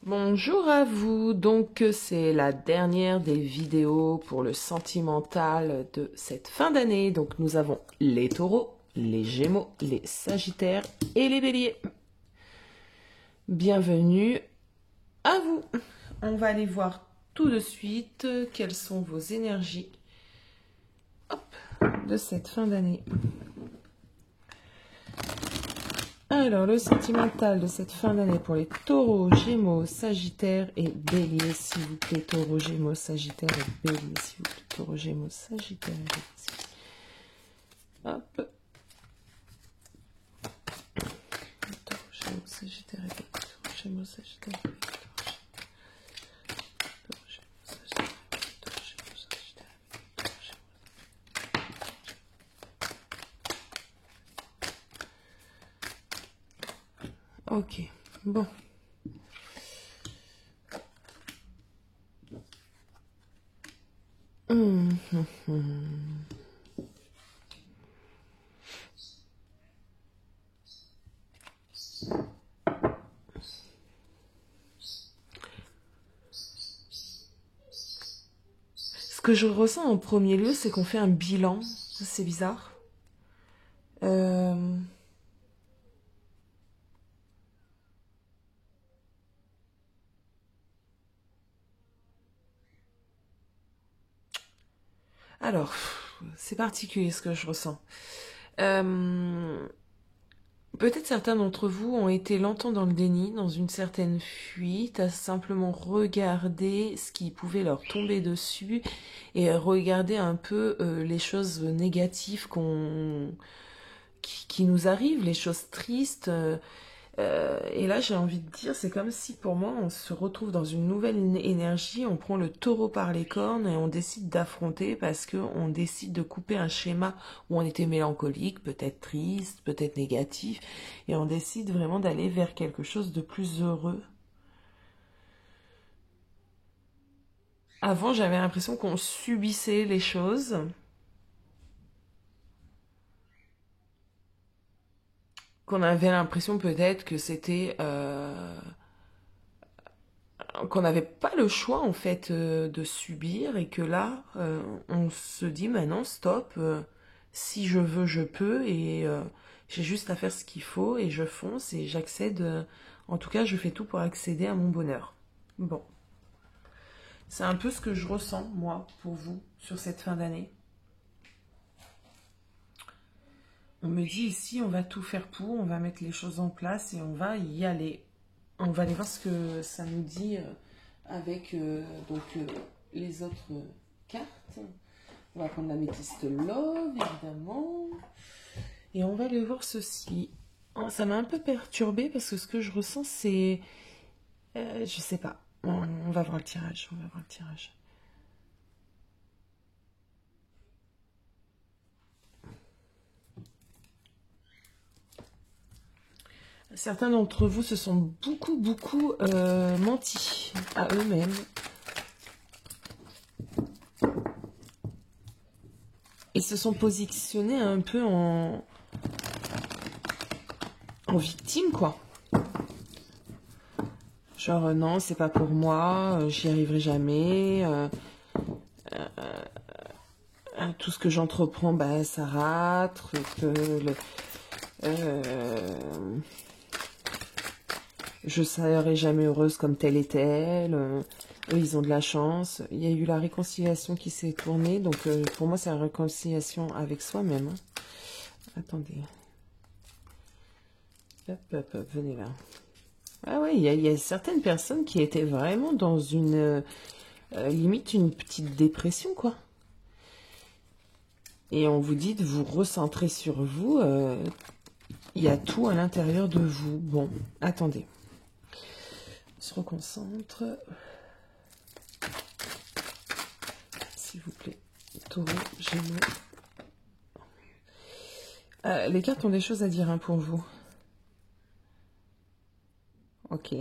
Bonjour à vous, donc c'est la dernière des vidéos pour le sentimental de cette fin d'année. Donc nous avons les taureaux, les gémeaux, les sagittaires et les béliers. Bienvenue à vous. On va aller voir tout de suite quelles sont vos énergies de cette fin d'année. Alors, le sentimental de cette fin d'année pour les taureaux, gémeaux, sagittaires et béliers, s'il vous plaît. Taureaux, gémeaux, sagittaires et béliers, s'il vous plaît. Taureaux, gémeaux, sagittaires et béliers, s'il vous plaît. Hop. Taureaux, gémeaux, sagittaires et béliers. Taureaux, gémeaux, sagittaires et béliers. Taureaux, gémeaux, sagittaires et béliers. Taureaux, gémeaux, sagittaires et béliers. Taureaux, gémeaux. Ok, bon. Ce que je ressens en premier lieu, c'est qu'on fait un bilan. C'est bizarre. Alors, c'est particulier ce que je ressens. Peut-être certains d'entre vous ont été longtemps dans le déni, dans une certaine fuite, à simplement regarder ce qui pouvait leur tomber dessus et regarder un peu les choses négatives qui nous arrivent, les choses tristes. Et là, j'ai envie de dire, c'est comme si pour moi, on se retrouve dans une nouvelle énergie, on prend le taureau par les cornes et on décide d'affronter parce qu'on décide de couper un schéma où on était mélancolique, peut-être triste, peut-être négatif, et on décide vraiment d'aller vers quelque chose de plus heureux. Avant, j'avais l'impression qu'on subissait les choses, qu'on avait l'impression peut-être que c'était... qu'on n'avait pas le choix en fait de subir et que là on se dit maintenant stop, si je veux je peux et j'ai juste à faire ce qu'il faut et je fonce et j'accède, en tout cas je fais tout pour accéder à mon bonheur. Bon, c'est un peu ce que je ressens moi pour vous sur cette fin d'année. On me dit ici on va tout faire pour, on va mettre les choses en place et on va y aller. On va aller voir ce que ça nous dit avec les autres cartes. On va prendre la métiste Love, évidemment. Et on va aller voir ceci. Oh, ça m'a un peu perturbée parce que ce que je ressens, c'est... je sais pas. On va voir le tirage. On va voir le tirage. Certains d'entre vous se sont beaucoup menti à eux-mêmes. Et se sont positionnés un peu en victime, quoi. Genre, non, c'est pas pour moi, j'y arriverai jamais. Tout ce que j'entreprends, bah, ça rate. Je serai jamais heureuse comme telle et telle. Eux, ils ont de la chance. Il y a eu la réconciliation qui s'est tournée. Donc, pour moi, c'est la réconciliation avec soi-même. Hein. Attendez. Hop, venez là. Ah ouais, il y a certaines personnes qui étaient vraiment dans une... limite une petite dépression, quoi. Et on vous dit de vous recentrer sur vous. Il y a tout à l'intérieur de vous. Bon, attendez. On se reconcentre. S'il vous plaît. Taureau, Gémeaux. Les cartes ont des choses à dire hein, pour vous. Ok.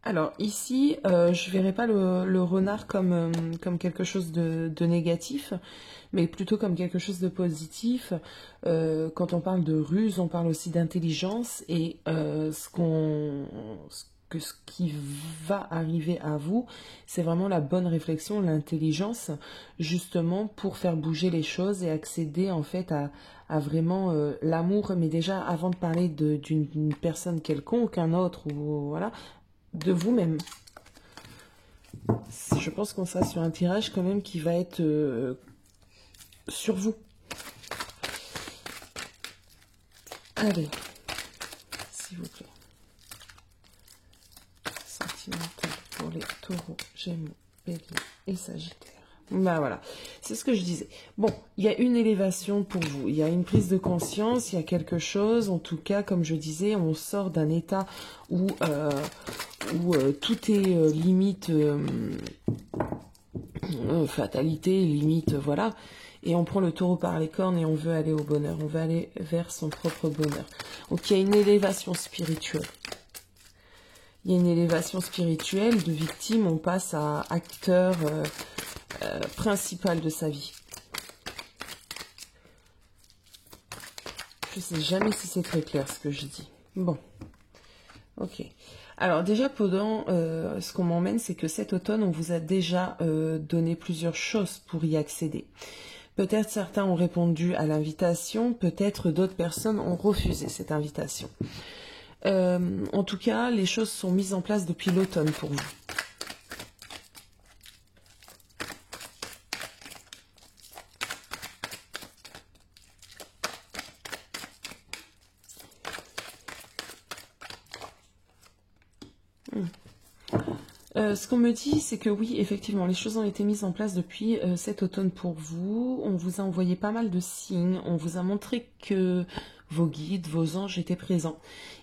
Alors ici, je verrai pas le renard comme quelque chose de négatif, mais plutôt comme quelque chose de positif. Quand on parle de ruse, on parle aussi d'intelligence et ce que ce qui va arriver à vous, c'est vraiment la bonne réflexion, l'intelligence, justement pour faire bouger les choses et accéder en fait à vraiment l'amour. Mais déjà, avant de parler d'une personne quelconque, un autre, ou voilà, de vous-même. Je pense qu'on sera sur un tirage quand même qui va être sur vous. Allez, s'il vous plaît. Sentimental pour les taureaux, gémeaux, bélier et sagittaire. Bah voilà, c'est ce que je disais. Bon, il y a une élévation pour vous, il y a une prise de conscience, il y a quelque chose. En tout cas, comme je disais, on sort d'un état où tout est limite fatalité, limite, voilà. Et on prend le taureau par les cornes et on veut aller au bonheur, on veut aller vers son propre bonheur. Donc il y a une élévation spirituelle. Il y a une élévation spirituelle de victime, on passe à acteur principal de sa vie. Je sais jamais si c'est très clair ce que je dis. Bon, ok. Alors déjà, pendant ce qu'on m'emmène, c'est que cet automne, on vous a déjà donné plusieurs choses pour y accéder. Peut-être certains ont répondu à l'invitation, peut-être d'autres personnes ont refusé cette invitation. En tout cas, les choses sont mises en place depuis l'automne pour vous. Ce qu'on me dit, c'est que oui, effectivement, les choses ont été mises en place depuis cet automne pour vous. On vous a envoyé pas mal de signes. On vous a montré que vos guides, vos anges étaient présents.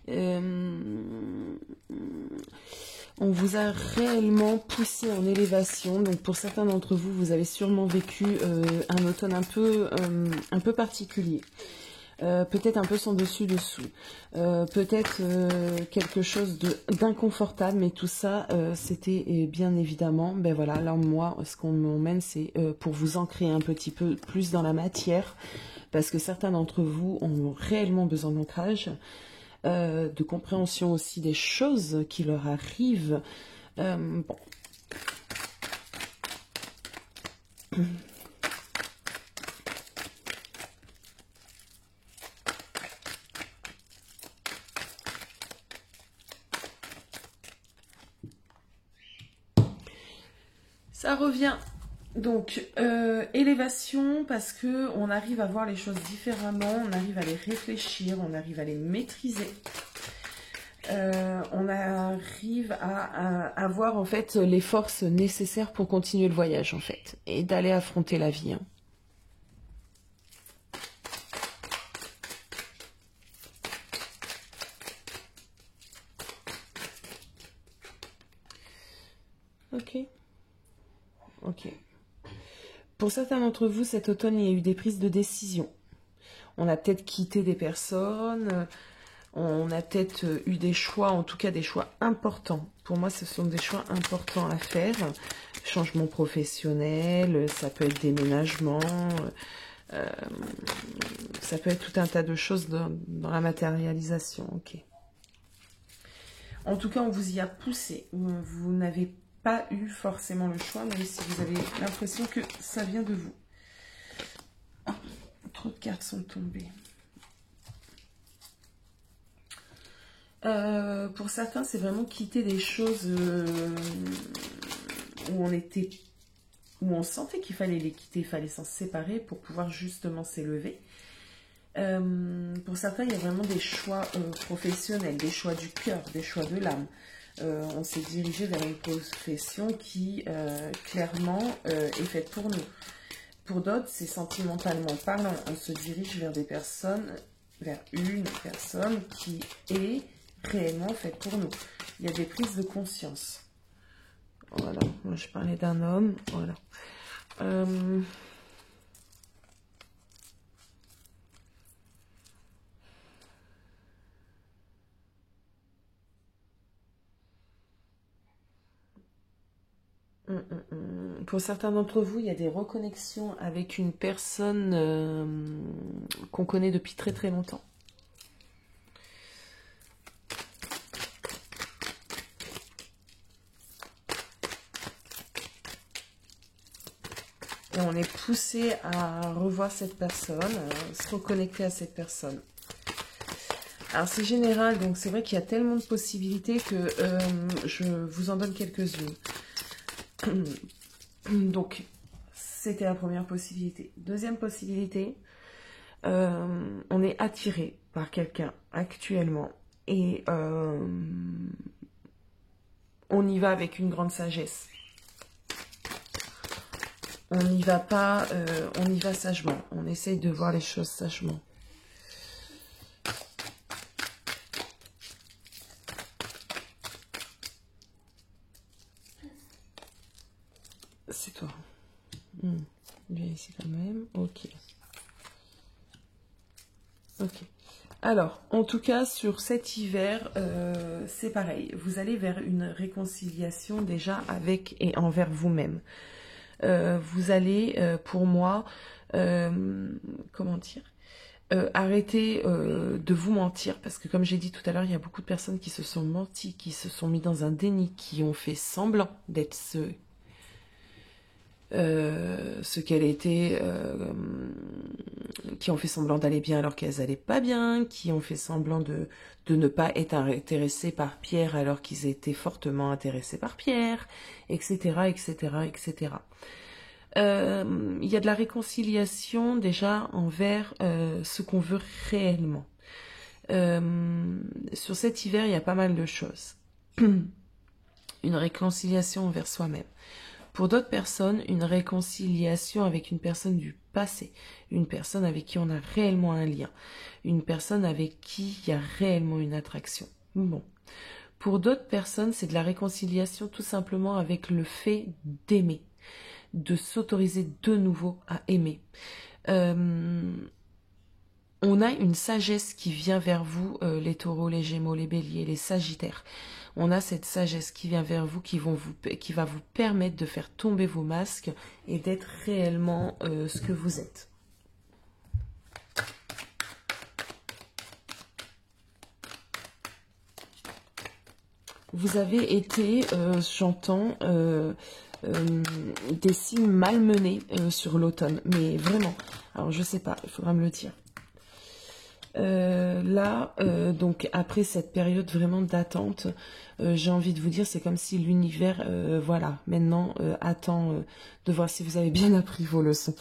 On vous a réellement poussé en élévation. Donc pour certains d'entre vous, vous avez sûrement vécu un automne un peu particulier. Peut-être un peu sans dessus-dessous, peut-être quelque chose d'inconfortable, mais tout ça, c'était bien évidemment, ben voilà, là moi, ce qu'on m'emmène, c'est pour vous ancrer un petit peu plus dans la matière, parce que certains d'entre vous ont réellement besoin d'ancrage, de compréhension aussi des choses qui leur arrivent. Bon. Ça revient donc élévation parce que on arrive à voir les choses différemment, on arrive à les réfléchir, on arrive à les maîtriser. On arrive à avoir en fait les forces nécessaires pour continuer le voyage en fait et d'aller affronter la vie. Hein. Ok. Ok. Pour certains d'entre vous, cet automne, il y a eu des prises de décision. On a peut-être quitté des personnes, on a peut-être eu des choix, en tout cas des choix importants. Pour moi, ce sont des choix importants à faire. Changement professionnel, ça peut être déménagement, ça peut être tout un tas de choses dans la matérialisation. Ok. En tout cas, on vous y a poussé. Vous n'avez pas eu forcément le choix, même si vous avez l'impression que ça vient de vous. Oh, trop de cartes sont tombées. Pour certains, c'est vraiment quitter des choses où on sentait qu'il fallait les quitter, il fallait s'en séparer pour pouvoir justement s'élever. Pour certains, il y a vraiment des choix professionnels, des choix du cœur, des choix de l'âme. On s'est dirigé vers une profession qui, clairement, est faite pour nous. Pour d'autres, c'est sentimentalement parlant. On se dirige vers des personnes, vers une personne qui est réellement faite pour nous. Il y a des prises de conscience. Voilà, moi je parlais d'un homme, voilà. Pour certains d'entre vous, il y a des reconnexions avec une personne qu'on connaît depuis très très longtemps. Et on est poussé à revoir cette personne, se reconnecter à cette personne. Alors c'est général, donc c'est vrai qu'il y a tellement de possibilités que je vous en donne quelques-unes. Donc, c'était la première possibilité. Deuxième possibilité, on est attiré par quelqu'un actuellement et on y va avec une grande sagesse. On n'y va pas, on y va sagement. On essaye de voir les choses sagement. C'est toi. Viens ici quand même. Ok. Ok. Alors, en tout cas, sur cet hiver, c'est pareil. Vous allez vers une réconciliation déjà avec et envers vous-même. Vous allez, pour moi, comment dire, arrêter de vous mentir, parce que comme j'ai dit tout à l'heure, il y a beaucoup de personnes qui se sont menti, qui se sont mis dans un déni, qui ont fait semblant d'être ce qu'elle était, qui ont fait semblant d'aller bien alors qu'elles n'allaient pas bien, qui ont fait semblant de ne pas être intéressés par Pierre alors qu'ils étaient fortement intéressés par Pierre, etc., etc., etc. Il y a de la réconciliation déjà envers ce qu'on veut réellement. Sur cet hiver, il y a pas mal de choses. Une réconciliation envers soi-même. Pour d'autres personnes, une réconciliation avec une personne du passé, une personne avec qui on a réellement un lien, une personne avec qui il y a réellement une attraction. Bon. Pour d'autres personnes, c'est de la réconciliation tout simplement avec le fait d'aimer, de s'autoriser de nouveau à aimer. On a une sagesse qui vient vers vous, les taureaux, les gémeaux, les béliers, les sagittaires. On a cette sagesse qui vient vers vous, qui va vous permettre de faire tomber vos masques et d'être réellement ce que vous êtes. Vous avez été, j'entends, des signes malmenés sur l'automne, mais vraiment. Alors je sais pas, il faudra me le dire. Là, donc après cette période vraiment d'attente, j'ai envie de vous dire, c'est comme si l'univers, voilà, maintenant attend de voir si vous avez bien appris vos leçons.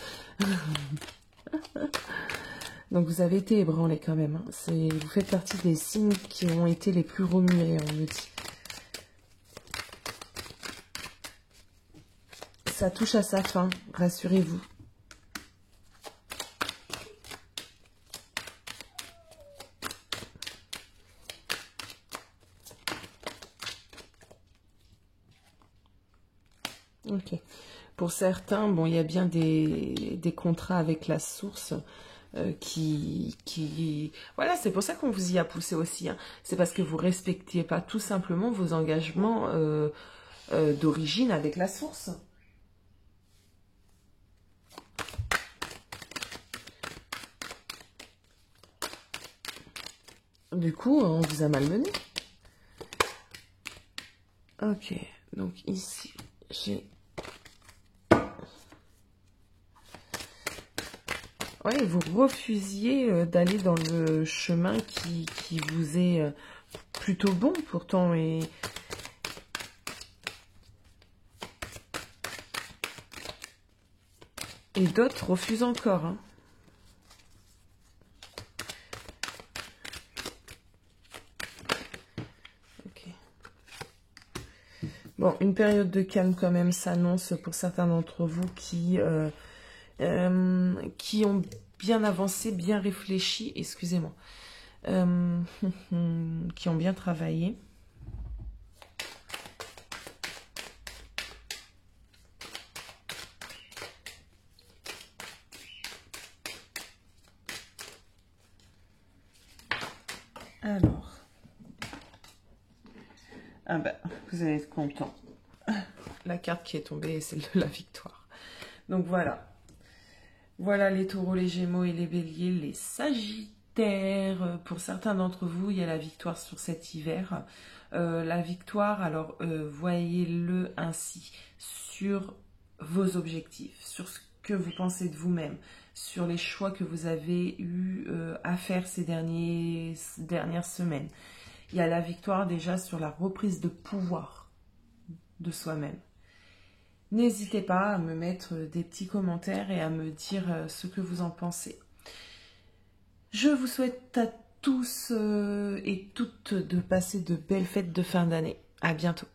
Donc vous avez été ébranlé quand même. Hein. Vous faites partie des signes qui ont été les plus remués, on me dit. Ça touche à sa fin, rassurez-vous. Ok. Pour certains, bon, il y a bien des contrats avec la source voilà, c'est pour ça qu'on vous y a poussé aussi. Hein. C'est parce que vous respectiez pas tout simplement vos engagements d'origine avec la source. Du coup, on vous a malmené. Ok, donc ici, j'ai... Ouais, vous refusiez d'aller dans le chemin qui vous est plutôt bon pourtant. Et d'autres refusent encore. Hein. Bon, une période de calme quand même s'annonce pour certains d'entre vous qui ont bien avancé, bien réfléchi, excusez-moi, qui ont bien travaillé. Alors, ah ben, vous allez être content. La carte qui est tombée est celle de la victoire. Donc voilà. Voilà les taureaux, les gémeaux et les béliers, les sagittaires. Pour certains d'entre vous, il y a la victoire sur cet hiver. La victoire, alors voyez-le ainsi, sur vos objectifs, sur ce que vous pensez de vous-même, sur les choix que vous avez eu à faire ces dernières semaines. Il y a la victoire déjà sur la reprise de pouvoir de soi-même. N'hésitez pas à me mettre des petits commentaires et à me dire ce que vous en pensez. Je vous souhaite à tous et toutes de passer de belles fêtes de fin d'année. À bientôt.